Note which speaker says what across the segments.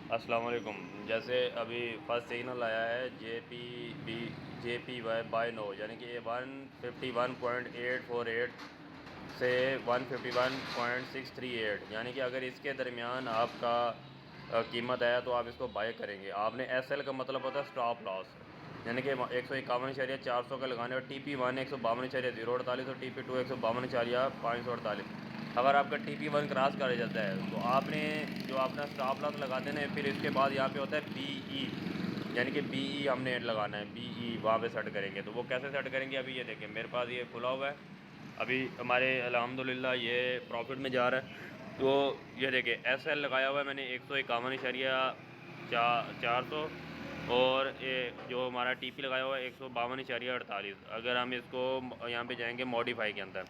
Speaker 1: अस्सलाम वालेकुम। जैसे अभी फर्स्ट सिग्नल आया है J P Y buy no, यानी कि ये 151.848 से 151.638, यानी कि अगर इसके दरमियान आपका कीमत है तो आप इसको बाय करेंगे। आपने एस एल का मतलब होता है स्टॉप लॉस, यानी कि 151.400 का लगाने, और टी पी वन 152.048 और टी पी टू 152.548। अगर आपका टी पी वन क्रॉस कर जाता है तो आपने जो अपना स्टॉप लॉस लगा देना है, फिर इसके बाद यहाँ पे होता है बी ई, यानी कि बी ई हमने लगाना है, बी ई वहाँ पे सेट करेंगे। तो वो कैसे सेट करेंगे, अभी ये देखें मेरे पास ये खुला हुआ है, अभी हमारे अल्हम्दुलिल्लाह ये प्रॉफिट में जा रहा है। तो ये देखिए एस एल लगाया हुआ है मैंने 151.400, और ये जो हमारा टी पी लगाया हुआ है 152.48। अगर हम इसको यहाँ पे जाएंगे मॉडिफाई के अंदर,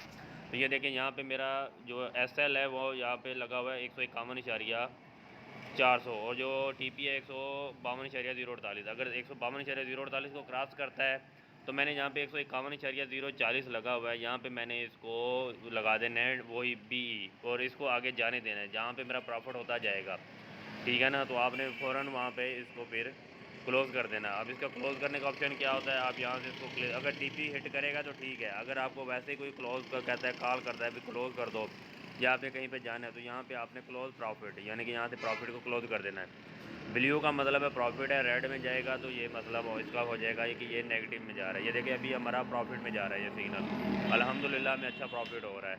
Speaker 1: तो ये देखें यहाँ पे मेरा जो एस एल है वो यहाँ पे लगा हुआ है 151.400, और जो टी पी है 152.048। अगर 152.048 को क्रॉस करता है तो मैंने यहाँ पे 151.040 लगा हुआ है, यहाँ पे मैंने इसको लगा देना है वही बी, और इसको आगे जाने देना है जहाँ पे मेरा प्रॉफिट होता जाएगा। ठीक है ना, तो आपने फ़ौरन वहाँ पे इसको फिर क्लोज़ कर देना। अब इसका क्लोज़ करने का ऑप्शन क्या होता है, आप यहाँ से इसको अगर टीपी हिट करेगा तो ठीक है, अगर आपको वैसे ही कोई क्लोज़ कर कहता है, कॉल करता है भी क्लोज़ कर दो या आपने कहीं पे जाना है, तो यहाँ पे आपने क्लोज़ प्रॉफिट, यानी कि यहाँ से प्रॉफिट को क्लोज़ कर देना है। ब्लू का मतलब है प्रॉफिट है, रेड में जाएगा तो ये मतलब इसका हो जाएगा ये कि ये नेगेटिव में जा रहा है। ये देखिए अभी हमारा प्रॉफिट में जा रहा है ये सिग्नल, अल्हम्दुलिल्लाह में अच्छा प्रॉफिट हो रहा है।